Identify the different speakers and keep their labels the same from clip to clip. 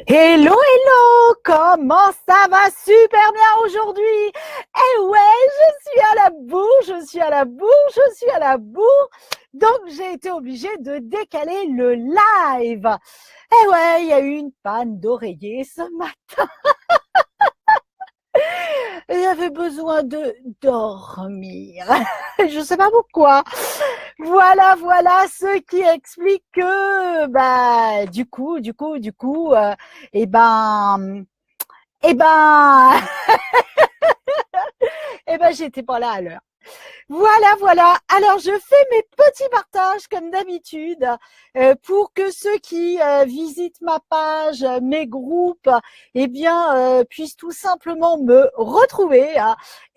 Speaker 1: Hello, hello! Comment ça va? Super bien aujourd'hui! Eh ouais, je suis à la bourre, je suis à la bourre, je suis à la bourre. Donc, j'ai été obligée de décaler le live. Eh ouais, il y a eu une panne d'oreiller ce matin. J'avais besoin de dormir. Je sais pas pourquoi. Voilà, voilà, ce qui explique que, bah, eh ben, eh ben, eh ben, j'étais pas là à l'heure. Voilà, voilà. Alors, je fais mes petits partages comme d'habitude pour que ceux qui visitent ma page, mes groupes, eh bien, puissent tout simplement me retrouver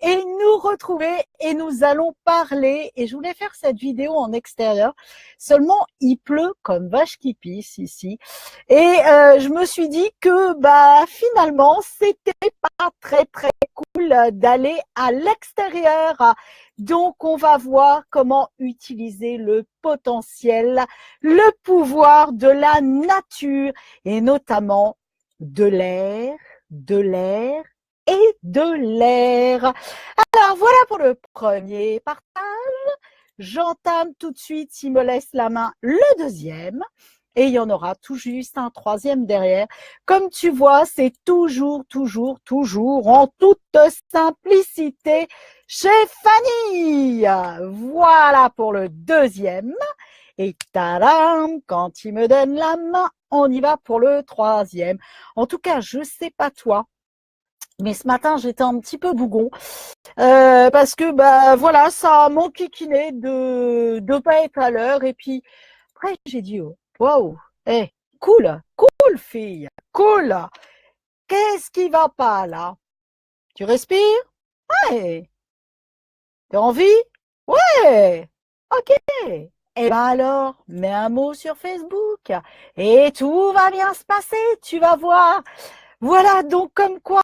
Speaker 1: et nous retrouver et nous allons parler. Et je voulais faire cette vidéo en extérieur. Seulement, il pleut comme vache qui pisse ici. Et je me suis dit que bah finalement, c'était pas très très cool d'aller à l'extérieur. Donc, on va voir comment utiliser le potentiel, le pouvoir de la nature et notamment de l'air, de l'air et de l'air. Alors, voilà pour le premier partage. J'entame tout de suite, s'il me laisse la main, le deuxième. Et il y en aura tout juste un troisième derrière. Comme tu vois, c'est toujours, toujours, toujours en toute simplicité chez Fanny. Voilà pour le deuxième. Et tadam, quand il me donne la main, on y va pour le troisième. En tout cas, je sais pas toi, mais ce matin, j'étais un petit peu bougon parce que bah voilà, ça m'enquiquinait de pas être à l'heure. Et puis après, j'ai dit oh, waouh, hey, cool, cool fille, cool. Qu'est-ce qui va pas là? Tu respires? Ouais. T'as envie? Ouais. Ok. Eh ben alors, mets un mot sur Facebook et tout va bien se passer, tu vas voir. Voilà, donc comme quoi,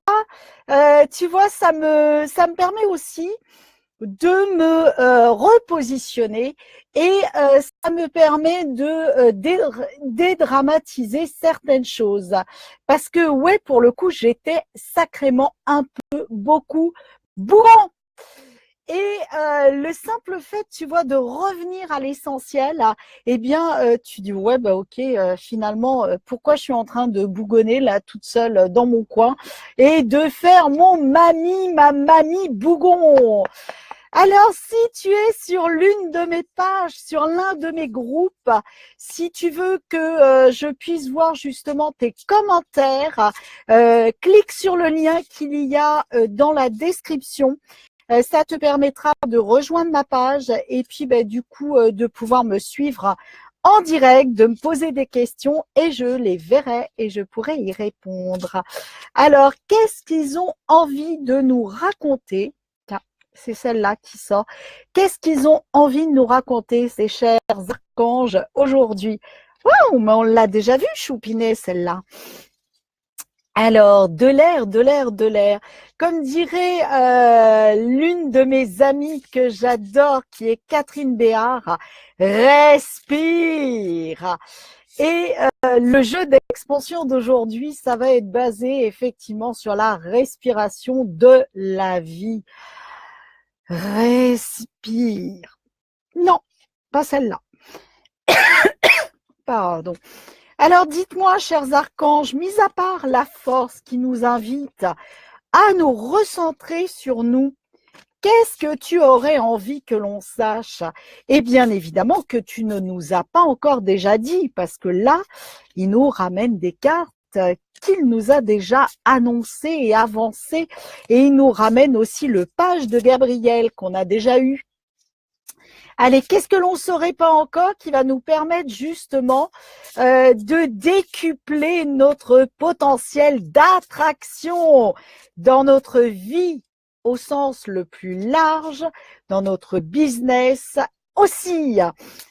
Speaker 1: tu vois, ça me permet aussi de me repositionner et ça me permet de dédramatiser certaines choses. Parce que, ouais, pour le coup, j'étais sacrément un peu, beaucoup, bourrant. Et le simple fait, tu vois, de revenir à l'essentiel, eh bien, tu dis ouais, bah ok, finalement, pourquoi je suis en train de bougonner là toute seule dans mon coin et de faire ma mamie bougon. Alors, si tu es sur l'une de mes pages, sur l'un de mes groupes, si tu veux que je puisse voir justement tes commentaires, clique sur le lien qu'il y a dans la description. Ça te permettra de rejoindre ma page et puis bah, du coup de pouvoir me suivre en direct, de me poser des questions et je les verrai et je pourrai y répondre. Alors, qu'est-ce qu'ils ont envie de nous raconter? Tiens, c'est celle-là qui sort. Qu'est-ce qu'ils ont envie de nous raconter, ces chers archanges, aujourd'hui? Waouh, mais on l'a déjà vu, Choupinet, celle-là. Alors, de l'air, de l'air, de l'air. Comme dirait l'une de mes amies que j'adore, qui est Catherine Béard, respire. Et le jeu d'expansion d'aujourd'hui, ça va être basé effectivement sur la respiration de la vie. Respire. Non, pas celle-là. Pardon. Alors dites-moi, chers archanges, mis à part la force qui nous invite à nous recentrer sur nous, qu'est-ce que tu aurais envie que l'on sache? Et bien évidemment que tu ne nous as pas encore déjà dit, parce que là, il nous ramène des cartes qu'il nous a déjà annoncées et avancées, et il nous ramène aussi le page de Gabriel qu'on a déjà eu. Allez, qu'est-ce que l'on ne saurait pas encore qui va nous permettre justement de décupler notre potentiel d'attraction dans notre vie au sens le plus large, dans notre business aussi.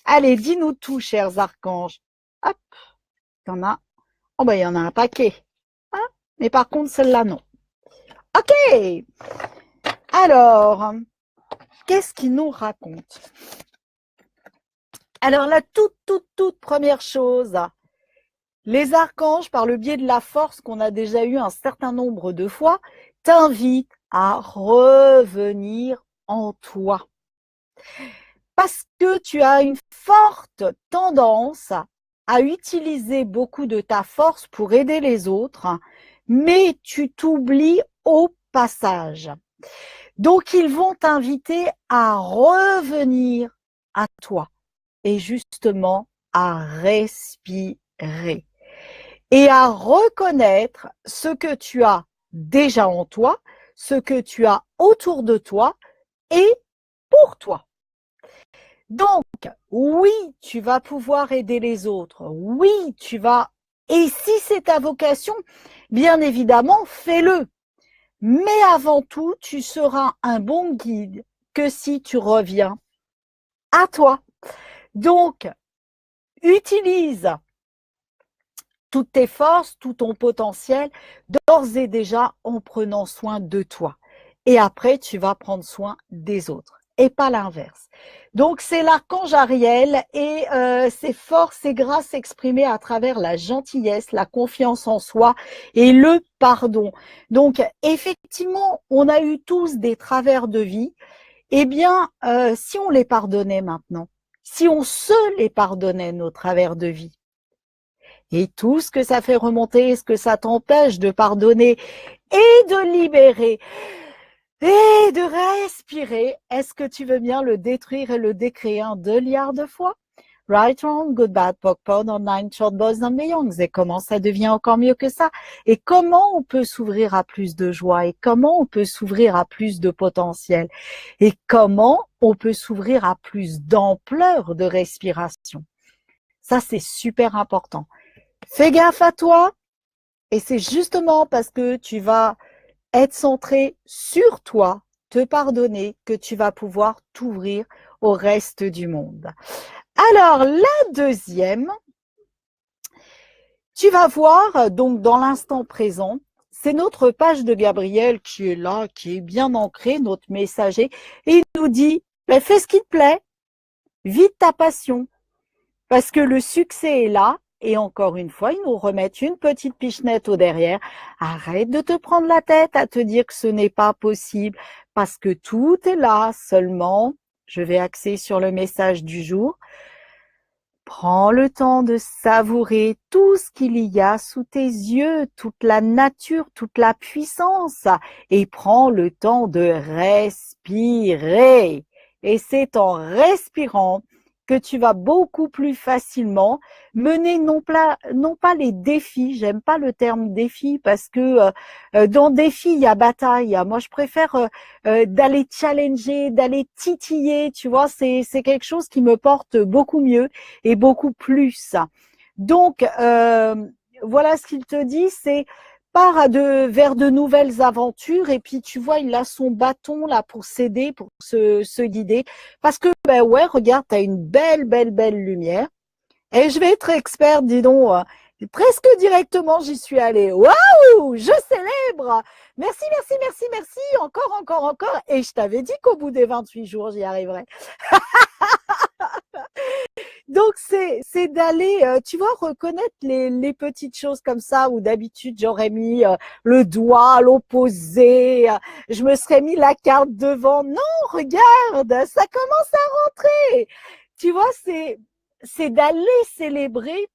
Speaker 1: Allez, dis-nous tout, chers archanges. Hop, il y en a. Oh ben, il y en a un paquet. Hein, mais par contre, celle-là, non. Ok. Alors, qu'est-ce qu'il nous raconte? Alors, la toute première chose, Les archanges, par le biais de la force qu'on a déjà eu un certain nombre de fois, t'invitent à revenir en toi. Parce que tu as une forte tendance à utiliser beaucoup de ta force pour aider les autres, mais tu t'oublies au passage. Donc, ils vont t'inviter à revenir à toi et justement à respirer et à reconnaître ce que tu as déjà en toi, ce que tu as autour de toi et pour toi. Donc, oui, tu vas pouvoir aider les autres. Oui, tu vas. Et si c'est ta vocation, bien évidemment, fais-le. Mais avant tout, tu seras un bon guide que si tu reviens à toi. Donc, utilise toutes tes forces, tout ton potentiel, d'ores et déjà en prenant soin de toi. Et après, tu vas prendre soin des autres et pas l'inverse. Donc, c'est l'archange Ariel et ses forces et grâces exprimées à travers la gentillesse, la confiance en soi et le pardon. Donc, effectivement, on a eu tous des travers de vie. Eh bien, si on les pardonnait maintenant, si on se les pardonnait, nos travers de vie, et tout ce que ça fait remonter, ce que ça t'empêche de pardonner et de libérer et de respirer, est-ce que tu veux bien le détruire et le décréer un 2 milliards de fois? Right, wrong, good, bad, poc, pod, online, short, boys and beyonds. Et comment ça devient encore mieux que ça? Et comment on peut s'ouvrir à plus de joie? Et comment on peut s'ouvrir à plus de potentiel? Et comment on peut s'ouvrir à plus d'ampleur de respiration? Ça, c'est super important. Fais gaffe à toi. Et c'est justement parce que tu vas être centré sur toi, te pardonner, que tu vas pouvoir t'ouvrir au reste du monde. Alors, la deuxième, tu vas voir, donc dans l'instant présent, c'est notre page de Gabriel qui est là, qui est bien ancrée, notre messager, et il nous dit, fais ce qui te plaît, vis ta passion, parce que le succès est là. Et encore une fois, ils nous remettent une petite pichenette au derrière. Arrête de te prendre la tête à te dire que ce n'est pas possible parce que tout est là. Seulement, je vais axer sur le message du jour. Prends le temps de savourer tout ce qu'il y a sous tes yeux, toute la nature, toute la puissance, et prends le temps de respirer. Et c'est en respirant que tu vas beaucoup plus facilement mener non pas les défis, j'aime pas le terme défi parce que dans défi il y a bataille. Moi je préfère d'aller challenger, d'aller titiller, tu vois, c'est quelque chose qui me porte beaucoup mieux et beaucoup plus. Donc voilà ce qu'il te dit, c'est pars vers de nouvelles aventures et puis tu vois, il a son bâton là pour s'aider, pour se guider. Parce que, ben ouais, regarde, tu as une belle lumière. Et je vais être experte, dis donc, presque directement, j'y suis allée. Waouh, je célèbre. Merci, encore. Et je t'avais dit qu'au bout des 28 jours, j'y arriverais. Donc, c'est d'aller, tu vois, reconnaître les petites choses comme ça où d'habitude, j'aurais mis le doigt à l'opposé, je me serais mis la carte devant. Non, regarde, ça commence à rentrer. Tu vois, c'est d'aller célébrer,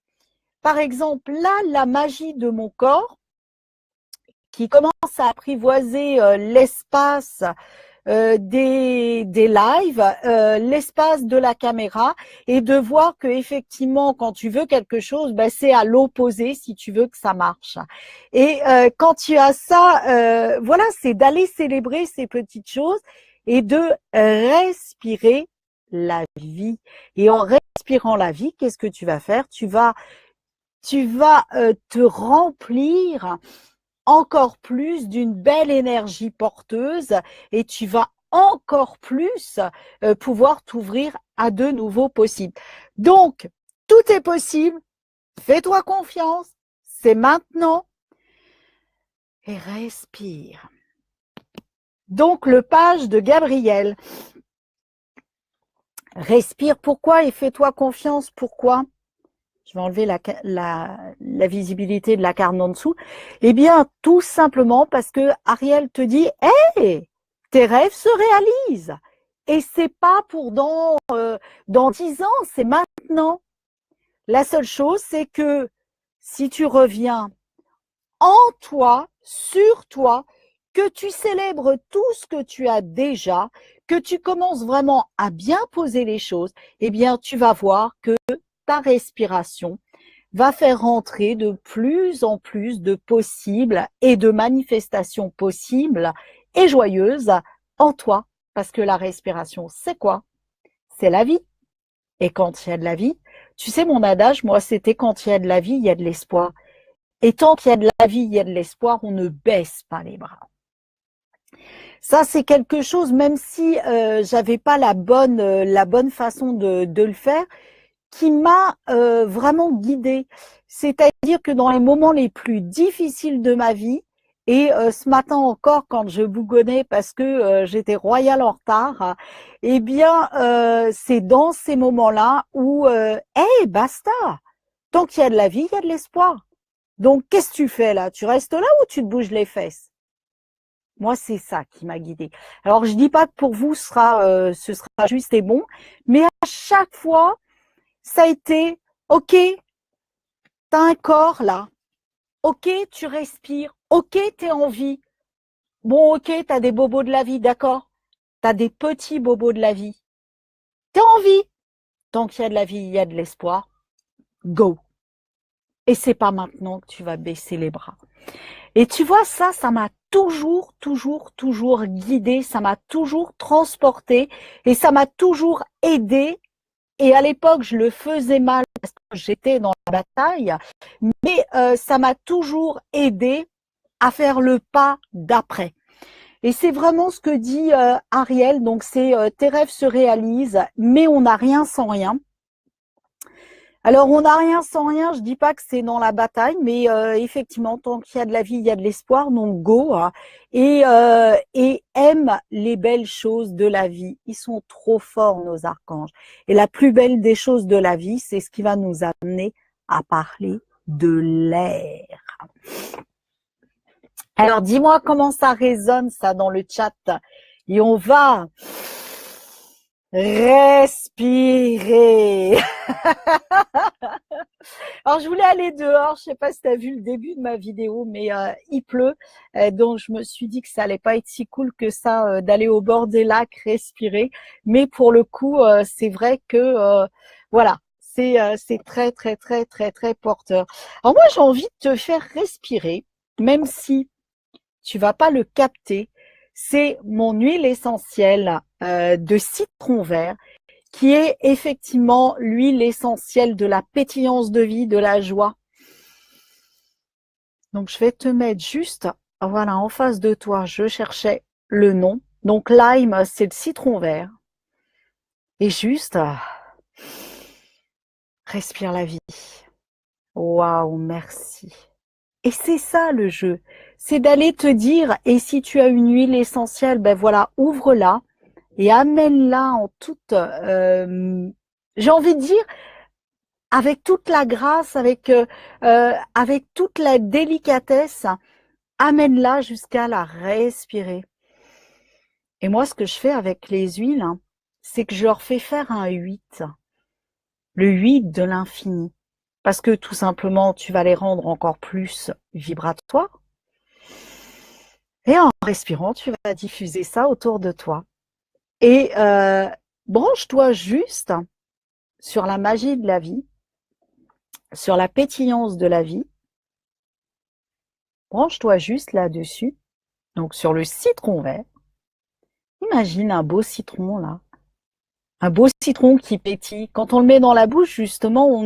Speaker 1: par exemple, là, la magie de mon corps qui commence à apprivoiser l'espace des lives, l'espace de la caméra et de voir que effectivement quand tu veux quelque chose, ben, c'est à l'opposé si tu veux que ça marche. Et quand tu as ça, voilà, c'est d'aller célébrer ces petites choses et de respirer la vie. Et en respirant la vie, qu'est-ce que tu vas faire? Tu vas te remplir encore plus d'une belle énergie porteuse et tu vas encore plus pouvoir t'ouvrir à de nouveaux possibles. Donc, tout est possible. Fais-toi confiance. C'est maintenant. Et respire. Donc, le page de Gabriel. Respire. Pourquoi? Et fais-toi confiance. Pourquoi? Je vais enlever la visibilité de la carte en dessous. Eh bien, tout simplement parce que Ariel te dit, hey, tes rêves se réalisent. Et c'est pas pour dans 10 ans, c'est maintenant. La seule chose, c'est que si tu reviens en toi, sur toi, que tu célèbres tout ce que tu as déjà, que tu commences vraiment à bien poser les choses, eh bien, tu vas voir que ta respiration va faire rentrer de plus en plus de possibles et de manifestations possibles et joyeuses en toi. Parce que la respiration, c'est quoi? C'est la vie. Et quand il y a de la vie, tu sais, mon adage, moi, c'était quand il y a de la vie, il y a de l'espoir. Et tant qu'il y a de la vie, il y a de l'espoir, on ne baisse pas les bras. Ça, c'est quelque chose, même si j'avais pas la bonne façon de le faire, qui m'a vraiment guidée. C'est-à-dire que dans les moments les plus difficiles de ma vie, et ce matin encore, quand je bougonnais parce que j'étais royale en retard, eh bien, c'est dans ces moments-là où, hey, basta! Tant qu'il y a de la vie, il y a de l'espoir. Donc, qu'est-ce que tu fais là? Tu restes là ou tu te bouges les fesses? Moi, c'est ça qui m'a guidée. Alors, je dis pas que pour vous, ce sera juste et bon, mais à chaque fois, ça a été, ok, t'as un corps là, ok, tu respires, ok, t'es en vie. Bon, ok, t'as des bobos de la vie, d'accord? T'as des petits bobos de la vie. T'es en vie. Tant qu'il y a de la vie, il y a de l'espoir. Go. Et c'est pas maintenant que tu vas baisser les bras. Et tu vois, ça m'a toujours guidée, ça m'a toujours transportée et ça m'a toujours aidée. Et à l'époque, je le faisais mal parce que j'étais dans la bataille, mais ça m'a toujours aidée à faire le pas d'après. Et c'est vraiment ce que dit Ariel, donc c'est tes rêves se réalisent, mais on n'a rien sans rien. Alors, on n'a rien sans rien, je dis pas que c'est dans la bataille, mais effectivement, tant qu'il y a de la vie, il y a de l'espoir, donc go, hein, et aime les belles choses de la vie. Ils sont trop forts, nos archanges. Et la plus belle des choses de la vie, c'est ce qui va nous amener à parler de l'air. Alors, dis-moi comment ça résonne, ça, dans le chat. Et on va respirer. Alors, je voulais aller dehors. Je sais pas si tu as vu le début de ma vidéo, mais il pleut. Donc, je me suis dit que ça allait pas être si cool que ça d'aller au bord des lacs, respirer. Mais pour le coup, c'est vrai que, voilà, c'est très porteur. Alors, moi, j'ai envie de te faire respirer, même si tu vas pas le capter. C'est mon huile essentielle de citron vert qui est effectivement l'huile essentielle de la pétillance de vie, de la joie. Donc, je vais te mettre juste, voilà, en face de toi, je cherchais le nom. Donc, lime, c'est le citron vert. Et juste, respire la vie. Waouh, merci. Et c'est ça le jeu. C'est d'aller te dire, et si tu as une huile essentielle, ben voilà, ouvre-la et amène-la en toute, j'ai envie de dire, avec toute la grâce, avec toute la délicatesse, amène-la jusqu'à la respirer. Et moi, ce que je fais avec les huiles, hein, c'est que je leur fais faire un 8, le 8 de l'infini. Parce que tout simplement, tu vas les rendre encore plus vibratoires. Et en respirant, tu vas diffuser ça autour de toi. Et branche-toi juste sur la magie de la vie, sur la pétillance de la vie. Branche-toi juste là-dessus, donc sur le citron vert. Imagine un beau citron là, un beau citron qui pétille. Quand on le met dans la bouche, justement,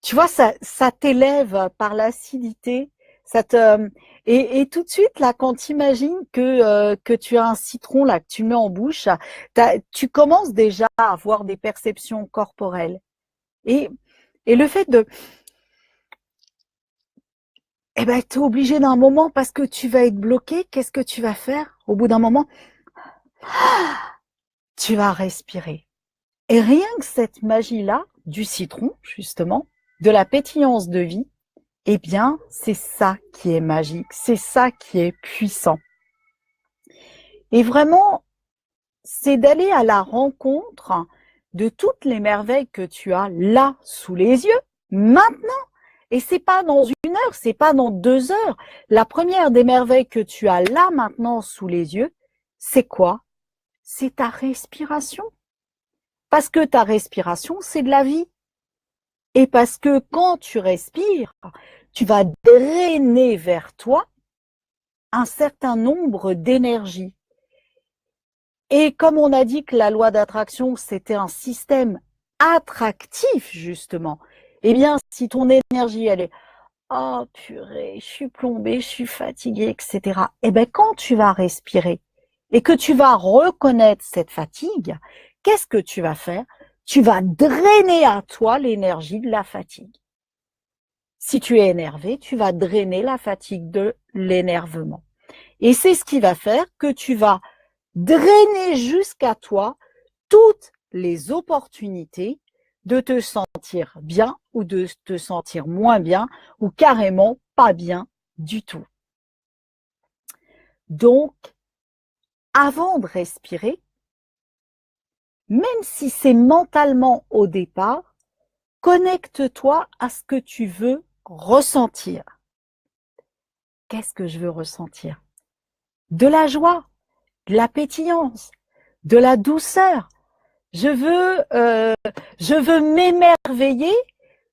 Speaker 1: tu vois, ça t'élève par l'acidité. Et tout de suite là, quand tu imagines que tu as un citron là que tu mets en bouche, tu commences déjà à avoir des perceptions corporelles. Et le fait de eh ben, t'es obligé d'un moment parce que tu vas être bloqué. Qu'est-ce que tu vas faire? Au bout d'un moment, tu vas respirer. Et rien que cette magie-là, du citron, justement, de la pétillance de vie, eh bien, c'est ça qui est magique, c'est ça qui est puissant. Et vraiment, c'est d'aller à la rencontre de toutes les merveilles que tu as là sous les yeux, maintenant. Et c'est pas dans 1 heure, c'est pas dans 2 heures. La première des merveilles que tu as là maintenant sous les yeux, c'est quoi? C'est ta respiration. Parce que ta respiration, c'est de la vie. Et parce que quand tu respires, tu vas drainer vers toi un certain nombre d'énergies. Et comme on a dit que la loi d'attraction, c'était un système attractif, justement, eh bien, si ton énergie, elle est « Oh purée, je suis plombée, je suis fatiguée, etc. » Eh bien, quand tu vas respirer et que tu vas reconnaître cette fatigue, qu'est-ce que tu vas faire? Tu vas drainer à toi l'énergie de la fatigue. Si tu es énervé, tu vas drainer la fatigue de l'énervement. Et c'est ce qui va faire que tu vas drainer jusqu'à toi toutes les opportunités de te sentir bien ou de te sentir moins bien ou carrément pas bien du tout. Donc, avant de respirer, même si c'est mentalement au départ, connecte-toi à ce que tu veux ressentir. Qu'est-ce que je veux ressentir? De la joie, de la pétillance, de la douceur. Je veux m'émerveiller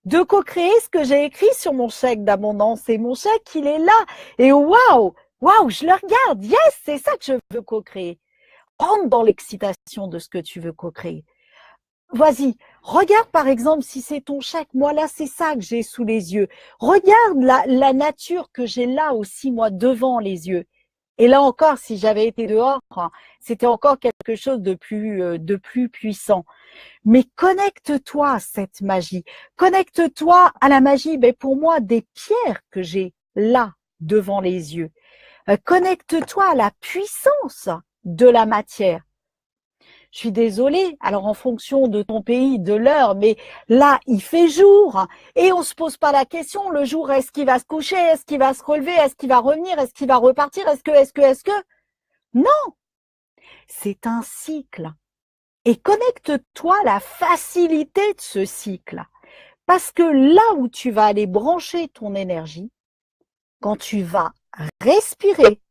Speaker 1: de co-créer ce que j'ai écrit sur mon chèque d'abondance. Et mon chèque, il est là. Et waouh, je le regarde. Yes, c'est ça que je veux co-créer. Rentre dans l'excitation de ce que tu veux co-créer. Vas-y, regarde par exemple si c'est ton chèque. Moi là, c'est ça que j'ai sous les yeux. Regarde la nature que j'ai là aussi, moi, devant les yeux. Et là encore, si j'avais été dehors, c'était encore quelque chose de plus puissant. Mais connecte-toi à cette magie. Connecte-toi à la magie, pour moi, des pierres que j'ai là, devant les yeux. Connecte-toi à la puissance de la matière. Je suis désolée, alors en fonction de ton pays, de l'heure, mais là, il fait jour et on se pose pas la question, le jour, est-ce qu'il va se coucher, est-ce qu'il va se relever, est-ce qu'il va revenir, est-ce qu'il va repartir, est-ce que? Non, c'est un cycle. Et connecte-toi à la facilité de ce cycle. Parce que là où tu vas aller brancher ton énergie, quand tu vas respirer,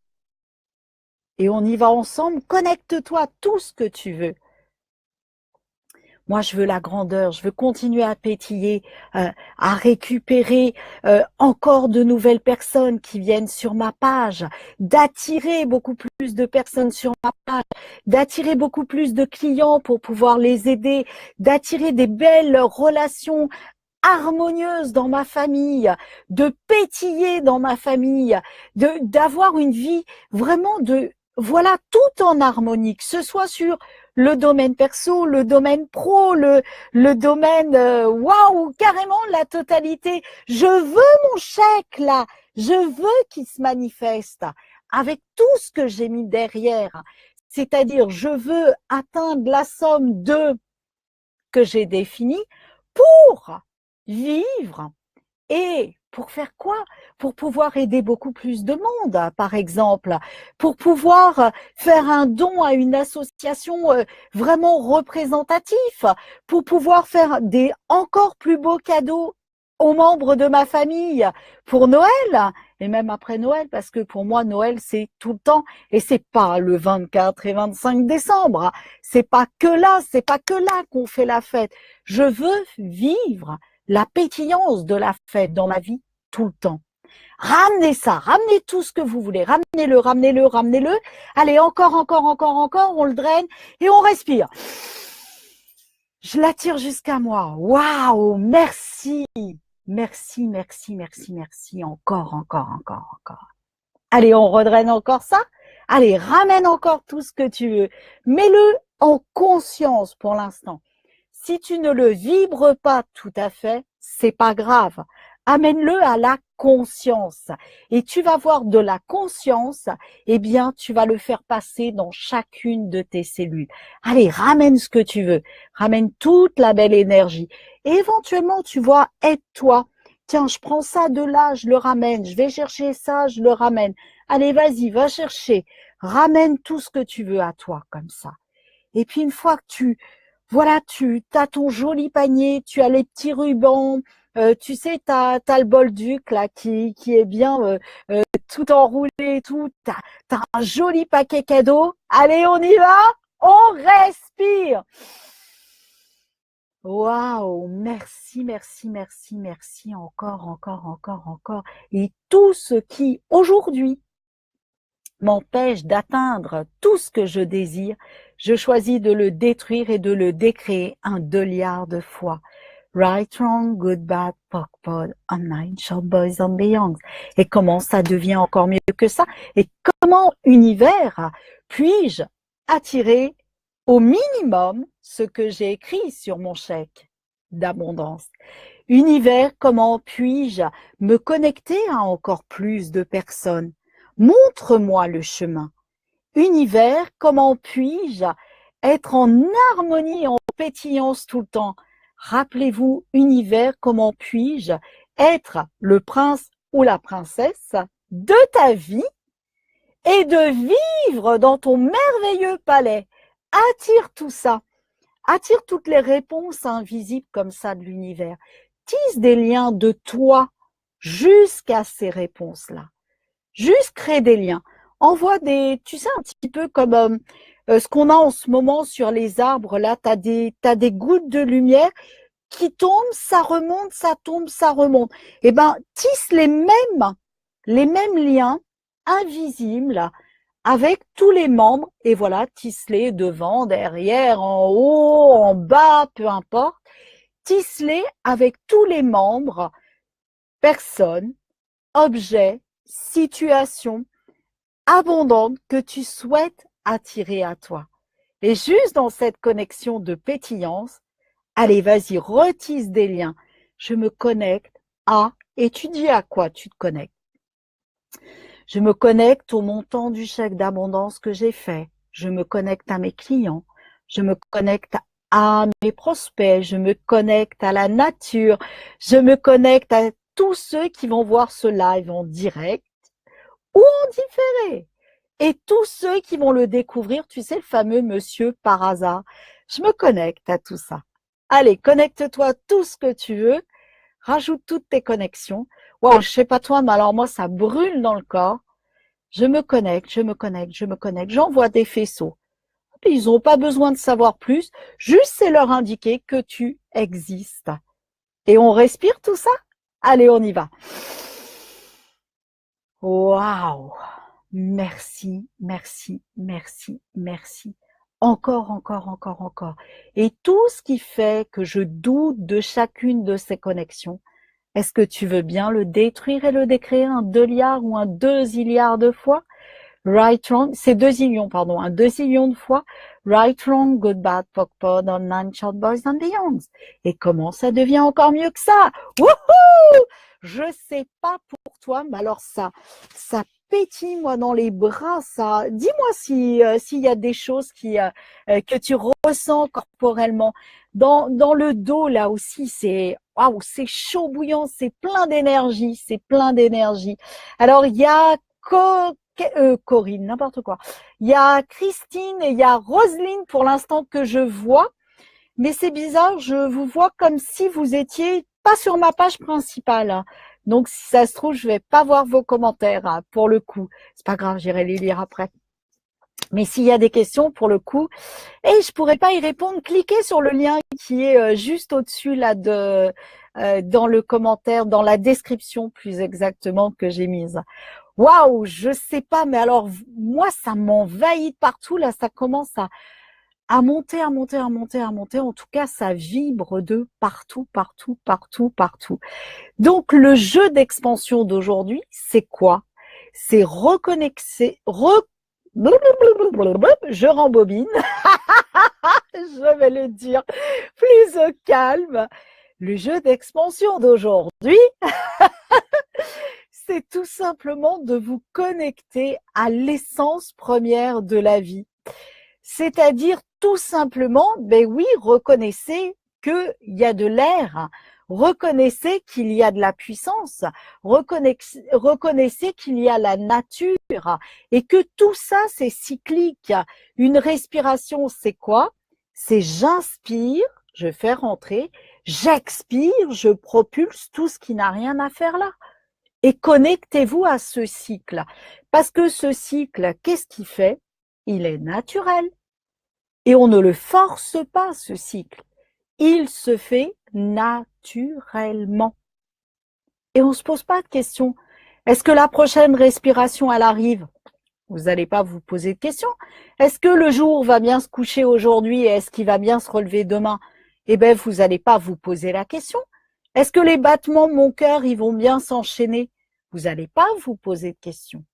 Speaker 1: et on y va ensemble, connecte-toi à tout ce que tu veux. Moi, je veux la grandeur, je veux continuer à pétiller, à récupérer encore de nouvelles personnes qui viennent sur ma page, d'attirer beaucoup plus de personnes sur ma page, d'attirer beaucoup plus de clients pour pouvoir les aider, d'attirer des belles relations harmonieuses dans ma famille, de pétiller dans ma famille, d'avoir une vie vraiment voilà, tout en harmonie, que ce soit sur le domaine perso, le domaine pro, le domaine, waouh, carrément la totalité. Je veux mon chèque là, je veux qu'il se manifeste avec tout ce que j'ai mis derrière. C'est-à-dire, je veux atteindre la somme de que j'ai définie pour vivre. Et pour faire quoi? Pour pouvoir aider beaucoup plus de monde, par exemple, pour pouvoir faire un don à une association vraiment représentatif, pour pouvoir faire des encore plus beaux cadeaux aux membres de ma famille pour Noël et même après Noël, parce que pour moi Noël c'est tout le temps et c'est pas le 24 et 25 décembre, c'est pas que là qu'on fait la fête. Je veux vivre la pétillance de la fête dans ma vie tout le temps. Ramenez ça, ramenez tout ce que vous voulez, ramenez-le. Allez, encore, on le draine et on respire. Je l'attire jusqu'à moi. Waouh, merci. Merci. Encore. Allez, on redraine encore ça. Allez, ramène encore tout ce que tu veux. Mets-le en conscience pour l'instant. Si tu ne le vibres pas tout à fait, c'est pas grave. Amène-le à la conscience. Et tu vas voir de la conscience, eh bien, tu vas le faire passer dans chacune de tes cellules. Allez, ramène ce que tu veux. Ramène toute la belle énergie. Et éventuellement, tu vois, aide-toi. Tiens, je prends ça de là, je le ramène. Je vais chercher ça, je le ramène. Allez, vas-y, va chercher. Ramène tout ce que tu veux à toi, comme ça. Et puis, une fois que tu as ton joli panier, tu as les petits rubans, tu sais, t'as le bolduc là qui est bien tout enroulé et tout. T'as un joli paquet cadeau. Allez, on y va. On respire. Waouh, merci, merci, merci, merci encore, encore, encore, encore. Et tout ce qui aujourd'hui m'empêche d'atteindre tout ce que je désire, je choisis de le détruire et de le décréer un 2 milliard de fois. Right, wrong, good, bad, POC, POD, online, short boys and beyonds. Et comment ça devient encore mieux que ça? Et comment, univers, puis-je attirer au minimum ce que j'ai écrit sur mon chèque d'abondance? Univers, comment puis-je me connecter à encore plus de personnes? Montre-moi le chemin. Univers, comment puis-je être en harmonie, en pétillance tout le temps? Rappelez-vous, univers, comment puis-je être le prince ou la princesse de ta vie et de vivre dans ton merveilleux palais? Attire tout ça. Attire toutes les réponses invisibles comme ça de l'univers. Tisse des liens de toi jusqu'à ces réponses-là. Juste crée des liens. Envoie tu sais, un petit peu comme ce qu'on a en ce moment sur les arbres. Là, t'as des gouttes de lumière qui tombent, ça remonte, ça tombe, ça remonte. Eh ben, tisse les mêmes liens invisibles avec tous les membres. Et voilà, tisse-les devant, derrière, en haut, en bas, peu importe. Tisse-les avec tous les membres, personnes, objets, situations abondantes que tu souhaites attirer à toi. Et juste dans cette connexion de pétillance, allez, vas-y, retisse des liens. Je me connecte à, et tu dis à quoi tu te connectes. Je me connecte au montant du chèque d'abondance que j'ai fait. Je me connecte à mes clients. Je me connecte à mes prospects. Je me connecte à la nature. Je me connecte à tous ceux qui vont voir ce live en direct ou en différé. Et tous ceux qui vont le découvrir, tu sais, le fameux monsieur par hasard. Je me connecte à tout ça. Allez, connecte-toi tout ce que tu veux. Rajoute toutes tes connexions. Wow, je sais pas toi, mais alors moi, ça brûle dans le corps. Je me connecte, je me connecte, je me connecte. J'envoie des faisceaux. Ils n'ont pas besoin de savoir plus. Juste, c'est leur indiquer que tu existes. Et on respire tout ça? Allez, on y va. Waouh! Merci, merci, merci, merci. Encore, encore, encore, encore. Et tout ce qui fait que je doute de chacune de ces connexions, est-ce que tu veux bien le détruire et le décréer un 2 milliard ou un 2 zilliard de fois? Right, wrong, c'est 2 zillions, pardon, un 2 zillions de fois. Right, wrong, good, bad, POC, POD, online, short boys and beyonds. Et comment ça devient encore mieux que ça? Wouhou! Je sais pas pour toi, mais alors ça pétille moi dans les bras, ça. Dis-moi s'il y a des choses que tu ressens corporellement. Dans le dos là aussi, c'est waouh, c'est chaud bouillant, c'est plein d'énergie, c'est plein d'énergie. Alors il y a Corinne, n'importe quoi. Il y a Christine et il y a Roselyne pour l'instant que je vois. Mais c'est bizarre, je vous vois comme si vous étiez pas sur ma page principale. Hein. Donc, si ça se trouve, je vais pas voir vos commentaires hein, pour le coup. C'est pas grave, j'irai les lire après. Mais s'il y a des questions, pour le coup, et je pourrais pas y répondre, cliquez sur le lien qui est juste au-dessus là dans le commentaire, dans la description plus exactement que j'ai mise. Waouh, je sais pas, mais alors moi ça m'envahit partout là, ça commence à monter, à monter, à monter, à monter. En tout cas, ça vibre de partout, partout, partout, partout. Donc, le jeu d'expansion d'aujourd'hui, c'est quoi? C'est reconnecter, je rembobine, je vais le dire plus au calme. Le jeu d'expansion d'aujourd'hui, c'est tout simplement de vous connecter à l'essence première de la vie. C'est-à-dire tout simplement, ben oui, reconnaissez qu'il y a de l'air. Reconnaissez qu'il y a de la puissance. Reconnaissez qu'il y a la nature et que tout ça, c'est cyclique. Une respiration, c'est quoi? C'est j'inspire, je fais rentrer, j'expire, je propulse tout ce qui n'a rien à faire là. Et connectez-vous à ce cycle. Parce que ce cycle, qu'est-ce qu'il fait? Il est naturel. Et on ne le force pas, ce cycle. Il se fait naturellement. Et on ne se pose pas de questions. Est-ce que la prochaine respiration, elle arrive? Vous n'allez pas vous poser de questions. Est-ce que le jour va bien se coucher aujourd'hui et est-ce qu'il va bien se relever demain? Eh bien, vous n'allez pas vous poser la question. Est-ce que les battements de mon cœur, ils vont bien s'enchaîner? Vous n'allez pas vous poser de questions.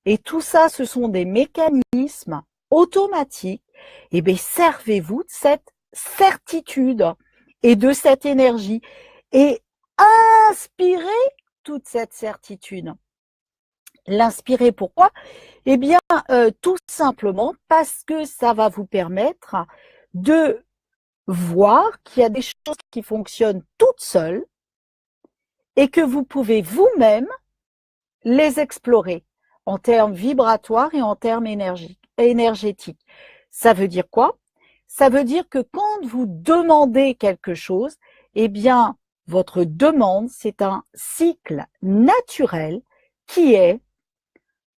Speaker 1: Et tout ça, ce sont des mécanismes automatiques. Eh bien, servez-vous de cette certitude et de cette énergie et inspirez toute cette certitude. L'inspirer, pourquoi? Eh bien, tout simplement parce que ça va vous permettre de voir qu'il y a des choses qui fonctionnent toutes seules et que vous pouvez vous-même les explorer en termes vibratoires et en termes énergétiques. Ça veut dire quoi? Ça veut dire que quand vous demandez quelque chose, eh bien, votre demande, c'est un cycle naturel qui est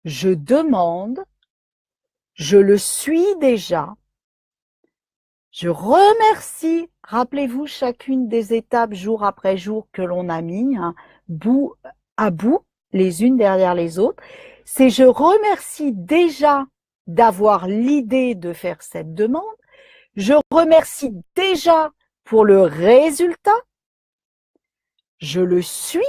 Speaker 1: je demande, je le suis déjà, je remercie, rappelez-vous chacune des étapes jour après jour que l'on a mis, bout à bout, les unes derrière les autres, c'est je remercie déjà d'avoir l'idée de faire cette demande, je remercie déjà pour le résultat, je le suis,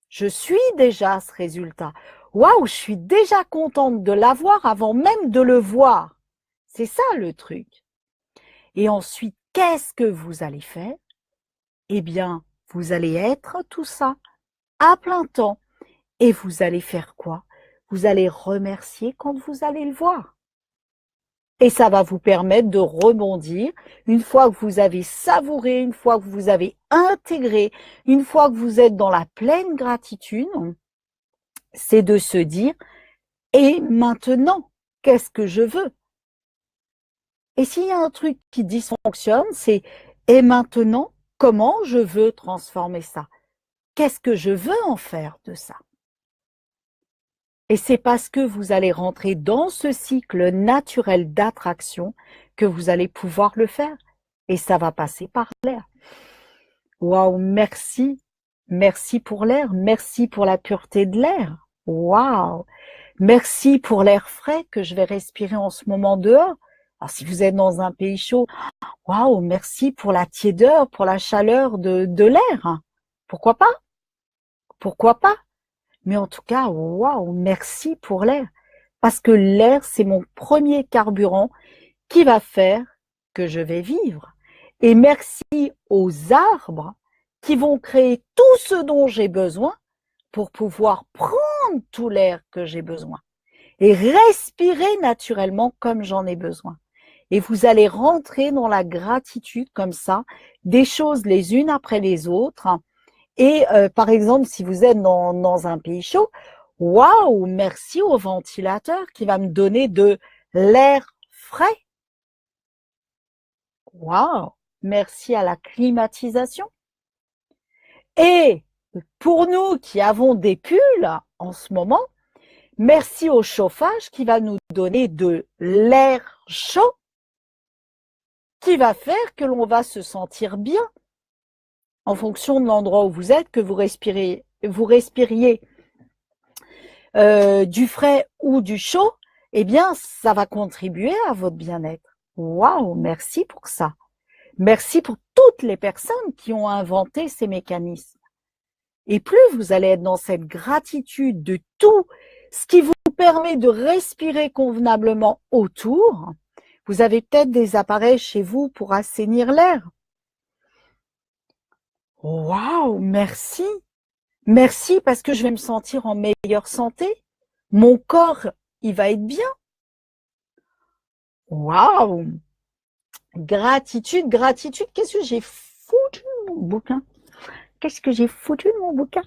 Speaker 1: je suis déjà ce résultat. Waouh, je suis déjà contente de l'avoir avant même de le voir. C'est ça le truc. Et ensuite, qu'est-ce que vous allez faire? Eh bien, vous allez être tout ça à plein temps. Et vous allez faire quoi? Vous allez remercier quand vous allez le voir. Et ça va vous permettre de rebondir une fois que vous avez savouré, une fois que vous avez intégré, une fois que vous êtes dans la pleine gratitude, c'est de se dire « et maintenant, qu'est-ce que je veux ?» Et s'il y a un truc qui dysfonctionne, c'est « et maintenant, comment je veux transformer ça? Qu'est-ce que je veux en faire de ça ?» Et c'est parce que vous allez rentrer dans ce cycle naturel d'attraction que vous allez pouvoir le faire. Et ça va passer par l'air. Waouh, merci. Merci pour l'air. Merci pour la pureté de l'air. Waouh. Merci pour l'air frais que je vais respirer en ce moment dehors. Alors, si vous êtes dans un pays chaud, waouh, merci pour la tiédeur, pour la chaleur de l'air. Pourquoi pas? Pourquoi pas? Mais en tout cas, waouh, merci pour l'air. Parce que l'air, c'est mon premier carburant qui va faire que je vais vivre. Et merci aux arbres qui vont créer tout ce dont j'ai besoin pour pouvoir prendre tout l'air que j'ai besoin et respirer naturellement comme j'en ai besoin. Et vous allez rentrer dans la gratitude comme ça, des choses les unes après les autres. Et par exemple, si vous êtes dans un pays chaud, waouh, merci au ventilateur qui va me donner de l'air frais. Waouh, merci à la climatisation. Et pour nous qui avons des pulls en ce moment, merci au chauffage qui va nous donner de l'air chaud qui va faire que l'on va se sentir bien en fonction de l'endroit où vous êtes, que vous respiriez du frais ou du chaud, eh bien, ça va contribuer à votre bien-être. Waouh, merci pour ça. Merci pour toutes les personnes qui ont inventé ces mécanismes. Et plus vous allez être dans cette gratitude de tout ce qui vous permet de respirer convenablement autour, vous avez peut-être des appareils chez vous pour assainir l'air. Waouh, merci. Merci parce que je vais me sentir en meilleure santé. Mon corps, il va être bien. Waouh. Gratitude, gratitude. Qu'est-ce que j'ai foutu de mon bouquin? Qu'est-ce que j'ai foutu de mon bouquin?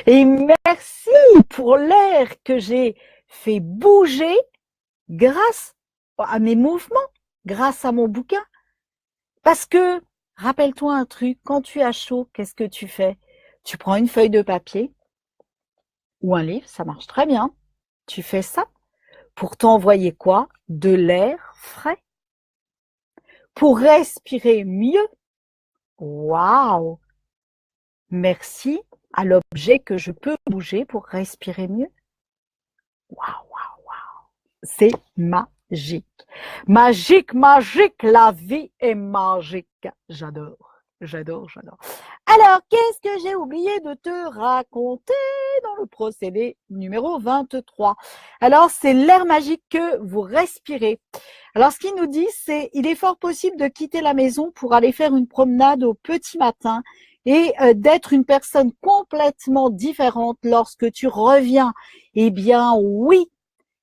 Speaker 1: Et merci pour l'air que j'ai fait bouger grâce à mes mouvements, grâce à mon bouquin. Parce que, rappelle-toi un truc, quand tu as chaud, qu'est-ce que tu fais? Tu prends une feuille de papier ou un livre, ça marche très bien. Tu fais ça pour t'envoyer quoi? De l'air frais. Pour respirer mieux. Waouh! Merci à l'objet que je peux bouger pour respirer mieux. Waouh, waouh, waouh! C'est magique. Magique, magique, la vie est magique. J'adore, j'adore, j'adore. Alors, qu'est-ce que j'ai oublié de te raconter dans le procédé numéro 23? Alors, c'est l'air magique que vous respirez. Alors, ce qu'il nous dit, c'est il est fort possible de quitter la maison pour aller faire une promenade au petit matin et d'être une personne complètement différente lorsque tu reviens. Eh bien, oui,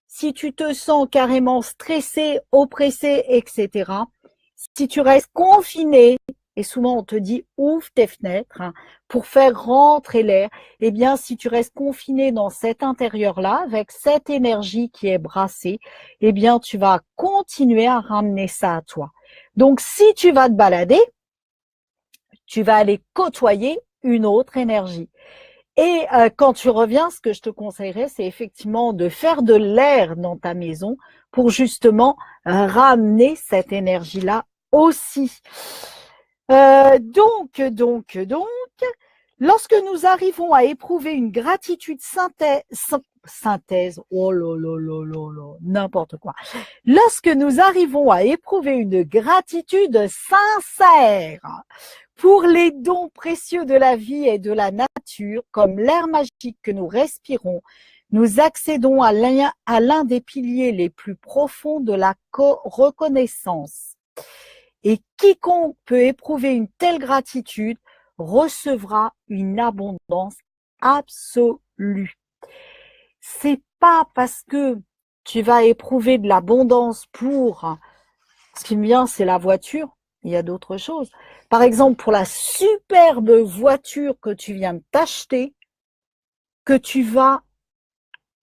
Speaker 1: si tu te sens carrément stressé, oppressé, etc., si tu restes confiné, et souvent on te dit ouvre tes fenêtres pour faire rentrer l'air, eh bien si tu restes confiné dans cet intérieur-là, avec cette énergie qui est brassée, eh bien tu vas continuer à ramener ça à toi. Donc si tu vas te balader, tu vas aller côtoyer une autre énergie. Et quand tu reviens, ce que je te conseillerais, c'est effectivement de faire de l'air dans ta maison pour justement ramener cette énergie-là aussi. Donc, lorsque nous arrivons à éprouver une gratitude synthèse, oh là là là là là, n'importe quoi. Lorsque nous arrivons à éprouver une gratitude sincère pour les dons précieux de la vie et de la nature, comme l'air magique que nous respirons, nous accédons à l'un des piliers les plus profonds de la reconnaissance. Et quiconque peut éprouver une telle gratitude recevra une abondance absolue. C'est pas parce que tu vas éprouver de l'abondance pour, ce qui me vient, c'est la voiture, il y a d'autres choses. Par exemple, pour la superbe voiture que tu viens de t'acheter, que tu vas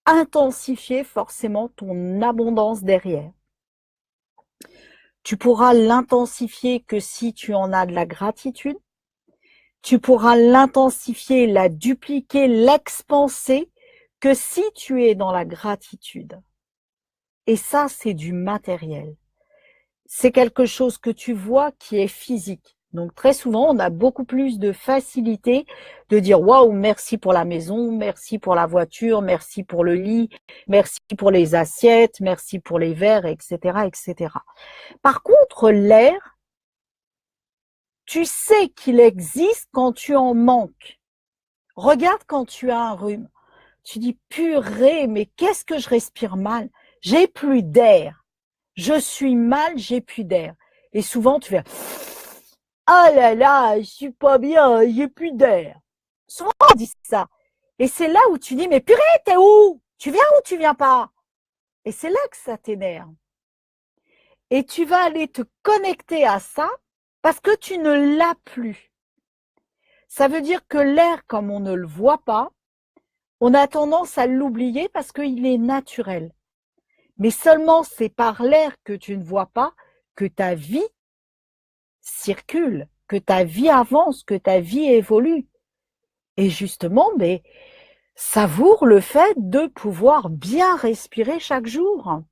Speaker 1: intensifier forcément ton abondance derrière. Tu pourras l'intensifier que si tu en as de la gratitude. Tu pourras l'intensifier, la dupliquer, l'expanser que si tu es dans la gratitude. Et ça, c'est du matériel. C'est quelque chose que tu vois qui est physique. Donc très souvent, on a beaucoup plus de facilité de dire waouh, merci pour la maison, merci pour la voiture, merci pour le lit, merci pour les assiettes, merci pour les verres, etc., etc. Par contre, l'air, tu sais qu'il existe quand tu en manques. Regarde quand tu as un rhume. Tu dis purée, mais qu'est-ce que je respire mal? J'ai plus d'air. Je suis mal, j'ai plus d'air. Et souvent, tu fais ah là là, je suis pas bien, j'ai plus d'air. Souvent, on dit ça. Et c'est là où tu dis, mais purée, t'es où? Tu viens ou tu viens pas? Et c'est là que ça t'énerve. Et tu vas aller te connecter à ça parce que tu ne l'as plus. Ça veut dire que l'air, comme on ne le voit pas, on a tendance à l'oublier parce qu'il est naturel. Mais seulement c'est par l'air que tu ne vois pas que ta vie circule, que ta vie avance, que ta vie évolue. Et justement, mais savoure le fait de pouvoir bien respirer chaque jour.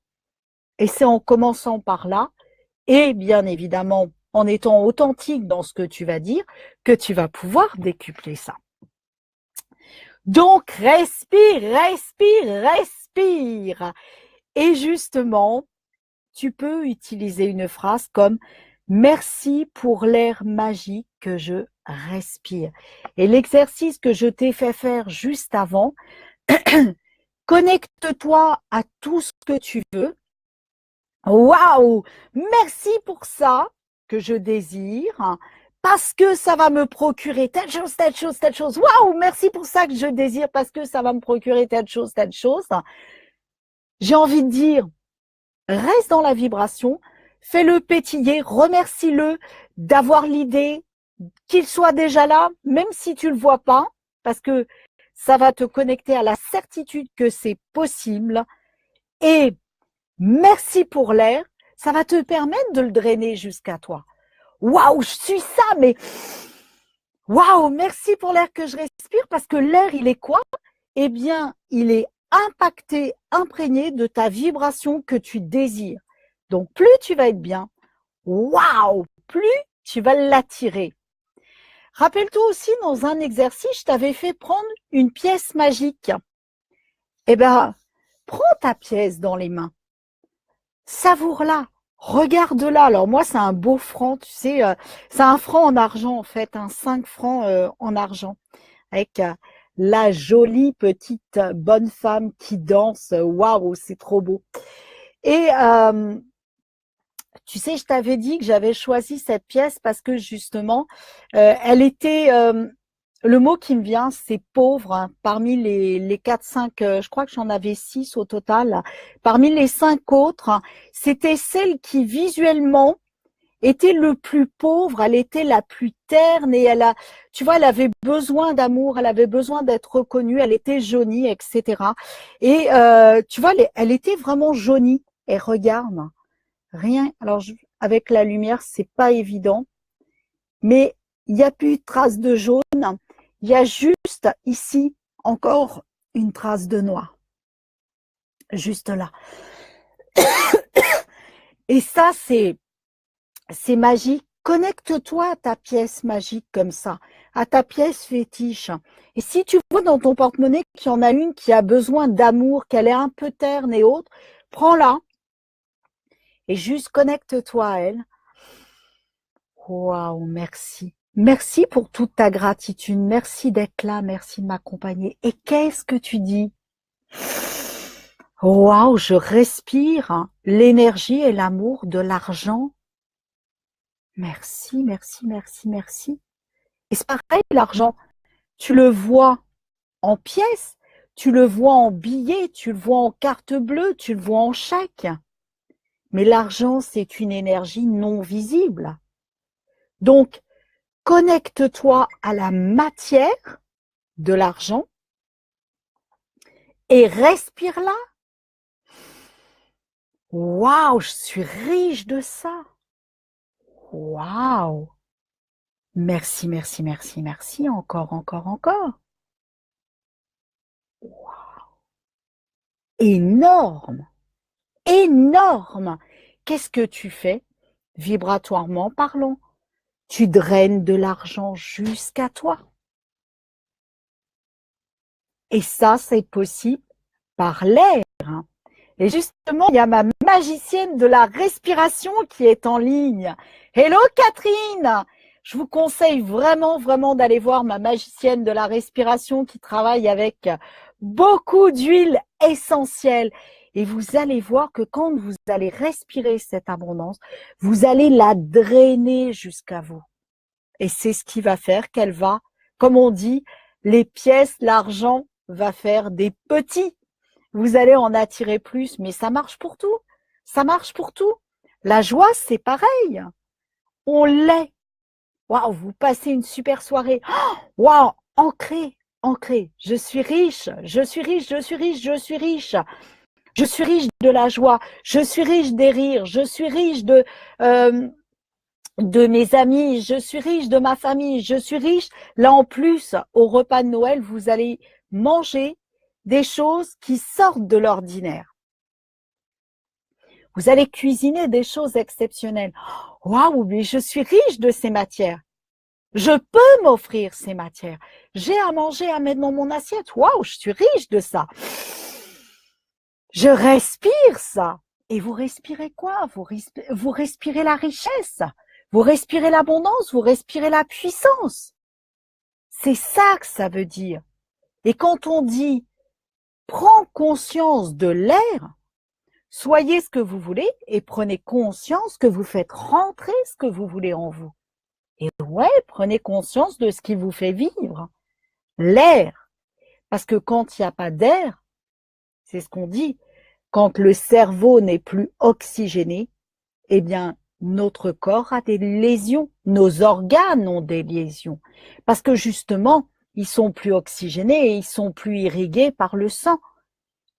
Speaker 1: Et c'est en commençant par là, et bien évidemment en étant authentique dans ce que tu vas dire, que tu vas pouvoir décupler ça. Donc, respire, respire, respire. Et justement, tu peux utiliser une phrase comme « Merci pour l'air magique que je respire ». Et l'exercice que je t'ai fait faire juste avant, connecte-toi à tout ce que tu veux. Waouh! Merci pour ça que je désire, parce que ça va me procurer telle chose, telle chose, telle chose. Waouh! Merci pour ça que je désire, parce que ça va me procurer telle chose, telle chose. J'ai envie de dire, reste dans la vibration, fais-le pétiller, remercie-le d'avoir l'idée, qu'il soit déjà là, même si tu le vois pas, parce que ça va te connecter à la certitude que c'est possible. Et merci pour l'air, ça va te permettre de le drainer jusqu'à toi. Waouh, je suis ça, mais waouh, merci pour l'air que je respire, parce que l'air, il est quoi? Eh bien, il est impacté, imprégné de ta vibration que tu désires. Donc, plus tu vas être bien, waouh, plus tu vas l'attirer. Rappelle-toi aussi, dans un exercice, je t'avais fait prendre une pièce magique. Eh bien, prends ta pièce dans les mains, savoure-la, regarde-la. Alors moi, c'est un beau franc, tu sais, c'est un franc en argent en fait, un 5 francs en argent, avec la jolie petite bonne femme qui danse. Waouh, c'est trop beau. Et tu sais, je t'avais dit que j'avais choisi cette pièce parce que justement, elle était, le mot qui me vient, c'est pauvre, hein. Parmi les 4-5, je crois que j'en avais 6 au total. Parmi les 5 autres, c'était celle qui visuellement était le plus pauvre, elle était la plus terne et tu vois, elle avait besoin d'amour, elle avait besoin d'être reconnue, elle était jaunie, etc. Et tu vois, elle était vraiment jaunie. Et regarde, rien. Alors, avec la lumière, c'est pas évident, mais il n'y a plus de trace de jaune. Il y a juste ici encore une trace de noir. Juste là. Et ça, c'est magique. Connecte-toi à ta pièce magique comme ça, à ta pièce fétiche. Et si tu vois dans ton porte-monnaie qu'il y en a une qui a besoin d'amour, qu'elle est un peu terne et autre, prends-la et juste connecte-toi à elle. Waouh, merci. Merci pour toute ta gratitude. Merci d'être là. Merci de m'accompagner. Et qu'est-ce que tu dis? Waouh, je respire l'énergie et l'amour de l'argent. Merci, merci, merci, merci. Et c'est pareil, l'argent. Tu le vois en pièces, tu le vois en billets, tu le vois en carte bleue, tu le vois en chèque. Mais l'argent, c'est une énergie non visible. Donc, connecte-toi à la matière de l'argent et respire-la. Waouh, je suis riche de ça. Waouh. Merci, merci, merci, merci. Encore, encore, encore. Waouh. Énorme, énorme. Qu'est-ce que tu fais? Vibratoirement parlant, tu draines de l'argent jusqu'à toi. Et ça, c'est possible par l'air. Et justement, il y a ma magicienne de la respiration qui est en ligne. Hello Catherine! Je vous conseille vraiment, vraiment d'aller voir ma magicienne de la respiration qui travaille avec beaucoup d'huiles essentielles. Et vous allez voir que quand vous allez respirer cette abondance, vous allez la drainer jusqu'à vous. Et c'est ce qui va faire qu'elle va, comme on dit, les pièces, l'argent va faire des petits. Vous allez en attirer plus, mais ça marche pour tout. Ça marche pour tout. La joie, c'est pareil. On l'est. Waouh, vous passez une super soirée. Waouh, ancré, ancré. Je suis riche, je suis riche, je suis riche, je suis riche. Je suis riche de la joie. Je suis riche des rires. Je suis riche de mes amis. Je suis riche de ma famille. Je suis riche. Là, en plus, au repas de Noël, vous allez manger des choses qui sortent de l'ordinaire. Vous allez cuisiner des choses exceptionnelles. Waouh, mais je suis riche de ces matières. Je peux m'offrir ces matières. J'ai à manger à mettre dans mon assiette. Waouh, je suis riche de ça. Je respire ça. Et vous respirez quoi? Vous respirez la richesse. Vous respirez l'abondance. Vous respirez la puissance. C'est ça que ça veut dire. Et quand on dit prends conscience de l'air, soyez ce que vous voulez et prenez conscience que vous faites rentrer ce que vous voulez en vous. Et ouais, prenez conscience de ce qui vous fait vivre. L'air. Parce que quand il n'y a pas d'air, c'est ce qu'on dit, quand le cerveau n'est plus oxygéné, eh bien, notre corps a des lésions, nos organes ont des lésions, parce que justement, ils sont plus oxygénés et ils sont plus irrigués par le sang.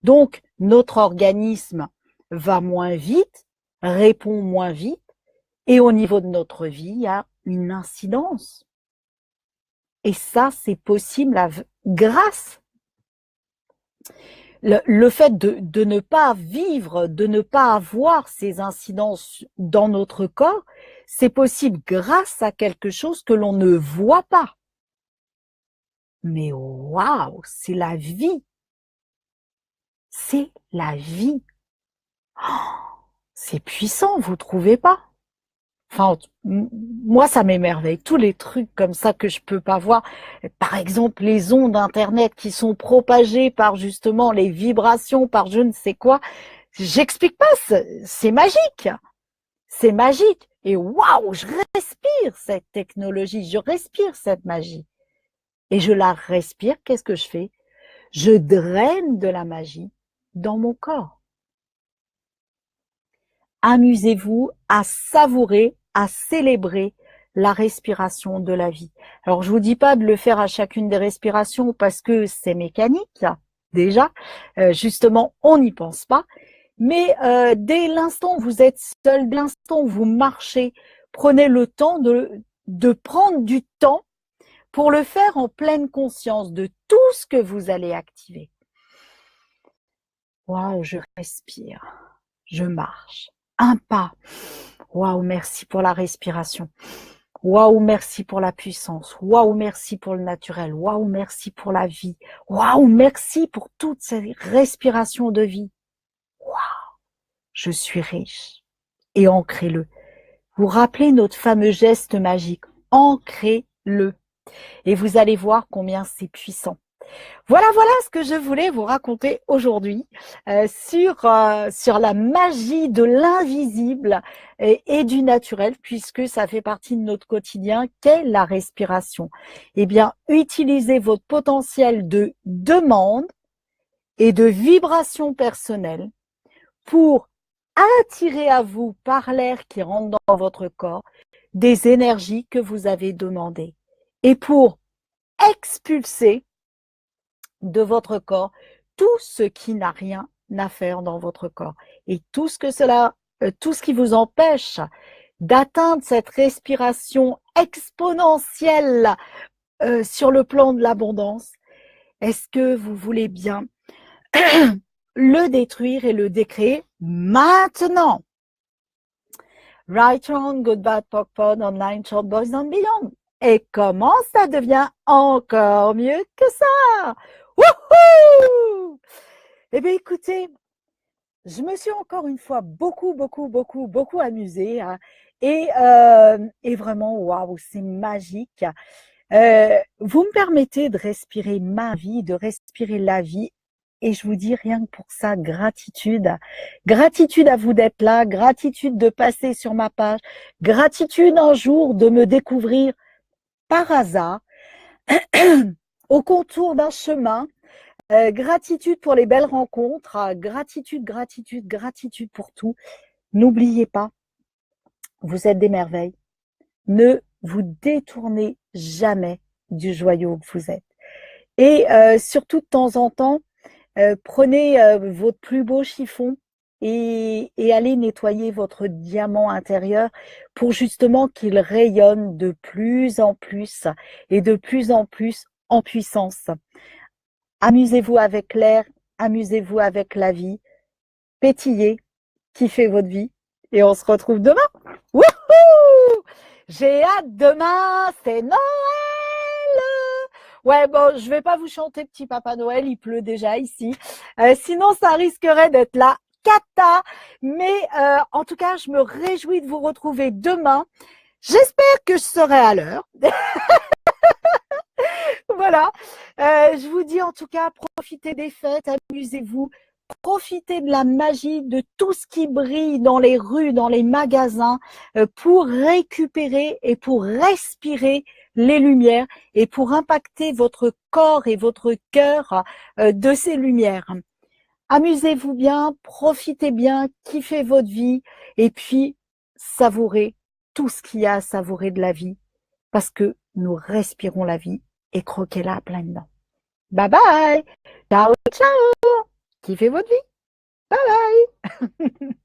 Speaker 1: Donc, notre organisme va moins vite, répond moins vite, et au niveau de notre vie, il y a une incidence. Et ça, c'est possible grâce le fait de ne pas vivre, de ne pas avoir ces incidences dans notre corps, c'est possible grâce à quelque chose que l'on ne voit pas. Mais waouh, c'est la vie. C'est la vie. Oh, c'est puissant, vous trouvez pas? Enfin, moi, ça m'émerveille. Tous les trucs comme ça que je peux pas voir. Par exemple, les ondes Internet qui sont propagées par justement les vibrations, par je ne sais quoi. J'explique pas, c'est magique. C'est magique. Et waouh, je respire cette technologie, je respire cette magie. Et je la respire, qu'est-ce que je fais? Je draine de la magie dans mon corps. Amusez-vous à savourer, à célébrer la respiration de la vie. Alors, je vous dis pas de le faire à chacune des respirations parce que c'est mécanique, déjà. Justement, on n'y pense pas. Mais dès l'instant où vous êtes seul, dès l'instant où vous marchez, prenez le temps de prendre du temps pour le faire en pleine conscience de tout ce que vous allez activer. Waouh, je respire, je marche. Un pas. Waouh, merci pour la respiration. Waouh, merci pour la puissance. Waouh, merci pour le naturel. Waouh, merci pour la vie. Waouh, merci pour toute cette respiration de vie. Waouh, je suis riche. Et ancrez-le. Vous rappelez notre fameux geste magique. Ancrez-le. Et vous allez voir combien c'est puissant. Voilà ce que je voulais vous raconter aujourd'hui sur la magie de l'invisible et du naturel, puisque ça fait partie de notre quotidien, qu'est la respiration. Eh bien, utilisez votre potentiel de demande et de vibration personnelle pour attirer à vous, par l'air qui rentre dans votre corps, des énergies que vous avez demandées et pour expulser de votre corps tout ce qui n'a rien à faire dans votre corps et tout ce qui vous empêche d'atteindre cette respiration exponentielle sur le plan de l'abondance. Est-ce que vous voulez bien le détruire et le décréer maintenant? Right, wrong, good, bad, POC, pod, online, short, boys and beyond. Et comment ça devient encore mieux que ça? Wouhou! Eh bien, écoutez, je me suis encore une fois beaucoup amusée, hein, et vraiment, waouh, c'est magique. Vous me permettez de respirer ma vie, de respirer la vie, et je vous dis rien que pour ça, gratitude. Gratitude à vous d'être là, gratitude de passer sur ma page, gratitude un jour de me découvrir par hasard au contour d'un chemin. Gratitude pour les belles rencontres, gratitude pour tout. N'oubliez pas, vous êtes des merveilles. Ne vous détournez jamais du joyau que vous êtes. Et surtout, de temps en temps, prenez votre plus beau chiffon et allez nettoyer votre diamant intérieur pour justement qu'il rayonne de plus en plus et de plus en plus en puissance. Amusez-vous avec l'air, amusez-vous avec la vie, pétillez, kiffez votre vie et on se retrouve demain. Wouhou! J'ai hâte, demain, c'est Noël! Ouais, bon, je vais pas vous chanter Petit Papa Noël, il pleut déjà ici. Sinon, ça risquerait d'être la cata. Mais en tout cas, je me réjouis de vous retrouver demain. J'espère que je serai à l'heure. Voilà, je vous dis en tout cas, profitez des fêtes, amusez-vous, profitez de la magie, de tout ce qui brille dans les rues, dans les magasins, pour récupérer et pour respirer les lumières et pour impacter votre corps et votre cœur de ces lumières. Amusez-vous bien, profitez bien, kiffez votre vie et puis savourer tout ce qu'il y a à savourer de la vie parce que nous respirons la vie et croquez-la à plein dedans. Bye bye! Ciao, ciao! Kiffez votre vie! Bye bye!